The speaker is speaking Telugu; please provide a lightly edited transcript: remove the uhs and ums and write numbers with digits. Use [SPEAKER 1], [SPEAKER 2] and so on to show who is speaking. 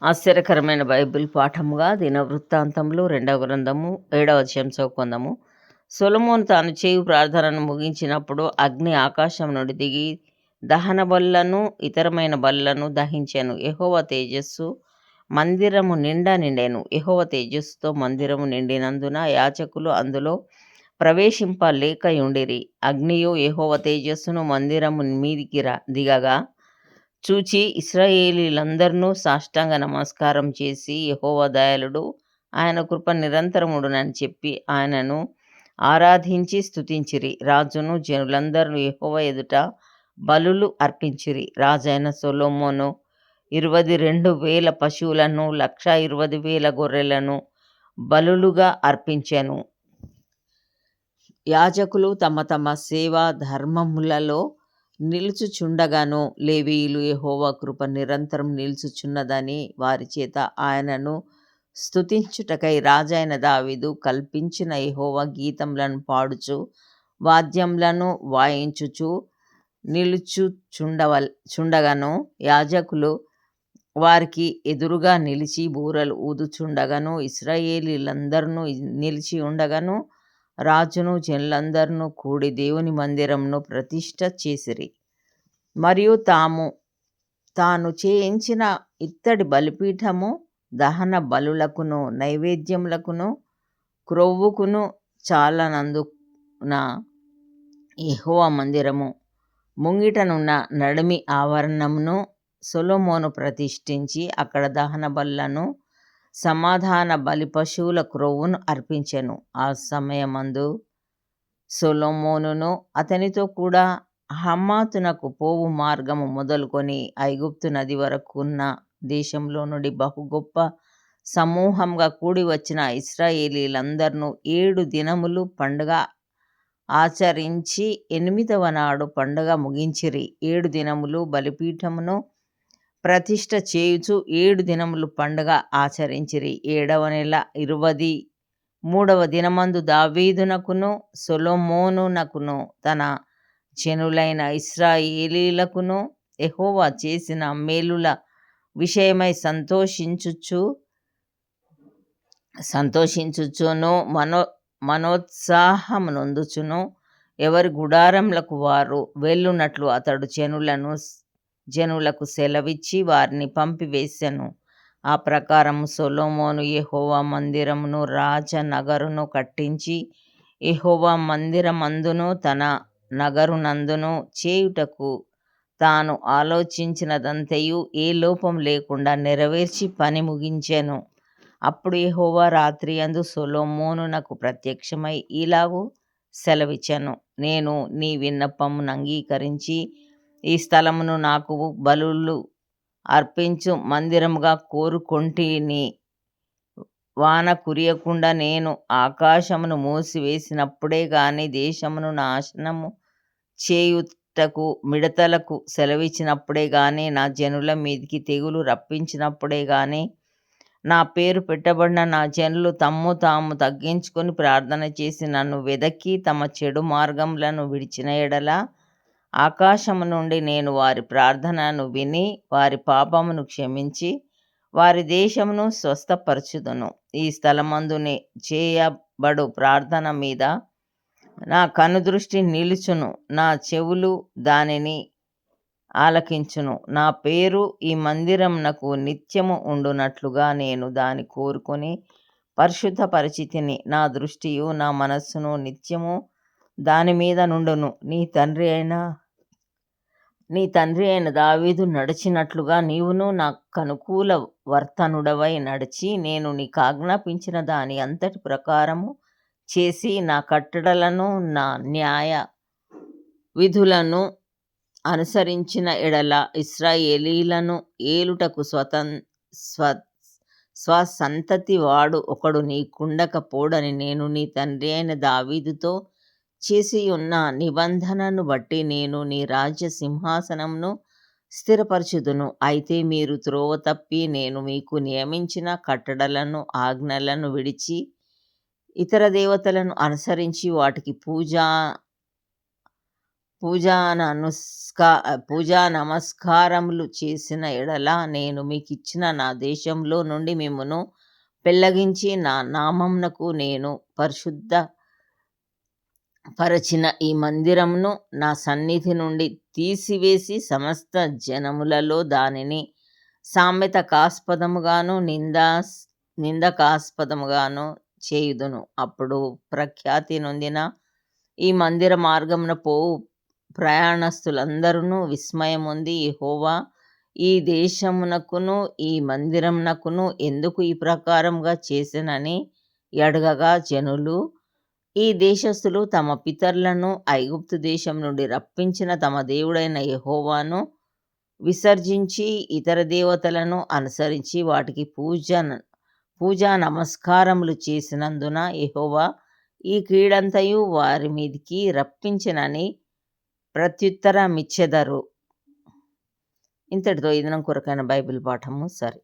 [SPEAKER 1] ఆశ్చర్యకరమైన బైబిల్ పాఠముగా దినవృత్తాంతములు 2వ గ్రంథము 7వ అధ్యాయం చదువుకుందాము. సొలొమోను తాను చేయు ప్రార్థనను ముగించినప్పుడు అగ్ని ఆకాశం నుండి దిగి దహన బలులను ఇతరమైన బలులను దహించెను. యెహోవా తేజస్సు మందిరము నిండా నిండెను. యెహోవా తేజస్సుతో మందిరము నిండినందున యాజకులు అందులో ప్రవేశింపలేకయుండిరి. అగ్నియు యెహోవా తేజస్సును మందిరము మీదికి దిగగా చూచి ఇశ్రాయేలీయులందరినూ సాష్టాంగ నమస్కారం చేసి, యెహోవా దయాళుడు, ఆయన కృప నిరంతరముండునని చెప్పి ఆయనను ఆరాధించి స్తుతించిరి. రాజును జనులందరూ యెహోవా ఎదుట బలులు అర్పించిరి. రాజైన సొలొమోను 22,000 పశువులను 1,20,000 గొర్రెలను బలులుగా అర్పించెను. యాజకులు తమ తమ సేవా ధర్మములలో నిలుచుచుండగాను లేవీయులు యెహోవా కృప నిరంతరం నిలుచుచున్నదని వారి చేత ఆయనను స్తుతించుటకై రాజైన దావీదు కల్పించిన యెహోవా గీతములను పాడుచు వాద్యములను వాయించుచు నిలుచుచుండగను యాజకులు వారికి ఎదురుగా నిలిచి బూరలు ఊదుచుండగను ఇశ్రాయేలీయులందరూ నిలిచి ఉండగను రాజును జనులందరూ కూడి దేవుని మందిరమును ప్రతిష్ఠ చేసిరి. మరియు తాను చేయించిన ఇత్తడి బలిపీఠము దహన బలులకును నైవేద్యములకును క్రొవ్వుకును చాలనందున యెహోవా మందిరము ముంగిటనున్న నడిమి ఆవరణమును సొలొమోను ప్రతిష్ఠించి అక్కడ దహన బలులను సమాధాన బలి పశువుల క్రొవ్వును అర్పించెను. ఆ సమయమందు సొలొమోనును అతనితో కూడా హమాతునకు పోవు మార్గము మొదలుకొని ఐగుప్తు నది వరకున్న దేశంలో నుండి బహు గొప్ప సమూహంగా కూడి వచ్చిన ఇశ్రాయేలీయులందరూ 7 దినములు పండుగ ఆచరించి 8వ నాడు పండుగ ముగించిరి. 7 దినములు బలిపీఠమును ప్రతిష్ఠ చేయుచు 7 దినములు పండుగ ఆచరించిరి. 7వ నెల 23వ దినమందు దావీదునకును సొలొమోనునకును తన జనులైన ఇశ్రాయేలీయులకును యెహోవా చేసిన మేలుల విషయమై సంతోషించుచును మనోత్సాహమునొందుచును ఎవరి గుడారములకు వారు వెళ్ళునట్లు అతడు జనులకు సెలవిచ్చి వారిని పంపివేసెను. ఆ ప్రకారము సొలొమోను యెహోవా మందిరమును రాజనగరును కట్టించి యెహోవా మందిరమందును తన నగరునందును చేయుటకు తాను ఆలోచించినదంతయు ఏ లోపం లేకుండా నెరవేర్చి పని ముగించెను. అప్పుడు యెహోవా రాత్రియందు సొలొమోనునకు ప్రత్యక్షమై ఇలాగు సెలవిచ్చెను. నేను నీ విన్నపమును అంగీకరించి ఈ స్థలమును నాకు బలులు అర్పించు మందిరముగా కోరుకొంటిని. వాన కురియకుండా నేను ఆకాశమును మూసివేసినప్పుడే గాని దేశమును నాశనము చేయుటకు మిడతలకు సెలవిచ్చినప్పుడే గాని నా జనుల మీదికి తెగులు రప్పించినప్పుడే గాని నా పేరు పెట్టబడిన నా జనులు తమ్ము తాము తగ్గించుకొని ప్రార్థన చేసి నన్ను వెదకి తమ చెడు మార్గములను విడిచిన ఎడల ఆకాశము నుండి నేను వారి ప్రార్థనను విని వారి పాపమును క్షమించి వారి దేశమును స్వస్థపరచుదును. ఈ స్థలమందు చేయబడు ప్రార్థన మీద నా కనుదృష్టి నిలుచును, నా చెవులు దానిని ఆలకించును. నా పేరు ఈ మందిరమునకు నిత్యము ఉండునట్లుగా నేను దాని కోరుకొని పరిశుద్ధపరచితిని. నా దృష్టియు నా మనస్సును నిత్యము దాని మీద నుండును. నీ తండ్రి అయిన దావీదు నడిచినట్లుగా నీవును నాకనుకూల వర్తనుడవై నడిచి నేను నీకు ఆజ్ఞాపించిన దాని అంతటి ప్రకారము చేసి నా కట్టడలను నా న్యాయ విధులను అనుసరించిన ఎడల ఇశ్రాయేలీయులను ఏలుటకు స్వసంతతి వాడు ఒకడు నీకుండకపోడని నేను నీ తండ్రి అయిన దావీదుతో చేసి ఉన్న నిబంధనను బట్టి నేను నీ రాజ్య సింహాసనమును స్థిరపరచుదును. అయితే మీరు త్రోవ తప్పి నేను మీకు నియమించిన కట్టడలను ఆజ్ఞలను విడిచి ఇతర దేవతలను అనుసరించి వాటికి పూజా నమస్కారములు చేసిన ఎడల నేను మీకిచ్చిన నా దేశంలో నుండి మిమ్మును పెళ్ళగించి నా నామమునకు నేను పరిశుద్ధ పరచిన ఈ మందిరమును నా సన్నిధి నుండి తీసివేసి సమస్త జనములలో దానిని సామెతకాస్పదముగాను నిందకాస్పదముగాను చేయుదును. అప్పుడు ప్రఖ్యాతి నొందిన ఈ మందిర మార్గమున పోవు ప్రయాణస్తులందరూ విస్మయముంది యెహోవా ఈ దేశమునకును ఈ మందిరమునకును ఎందుకు ఈ ప్రకారముగా చేసెనని అడగగా జనులు, ఈ దేశస్థులు తమ పితరులను ఐగుప్తు దేశం నుండి రప్పించిన తమ దేవుడైన యెహోవాను విసర్జించి ఇతర దేవతలను అనుసరించి వాటికి పూజా నమస్కారములు చేసినందున యెహోవా ఈ కీడంతయు వారి మీదికి రప్పించెనని ప్రత్యుత్తరమిచ్చెదరు. ఇంతటితో ఈ దినం కొరకైన బైబిల్ పాఠము సరి.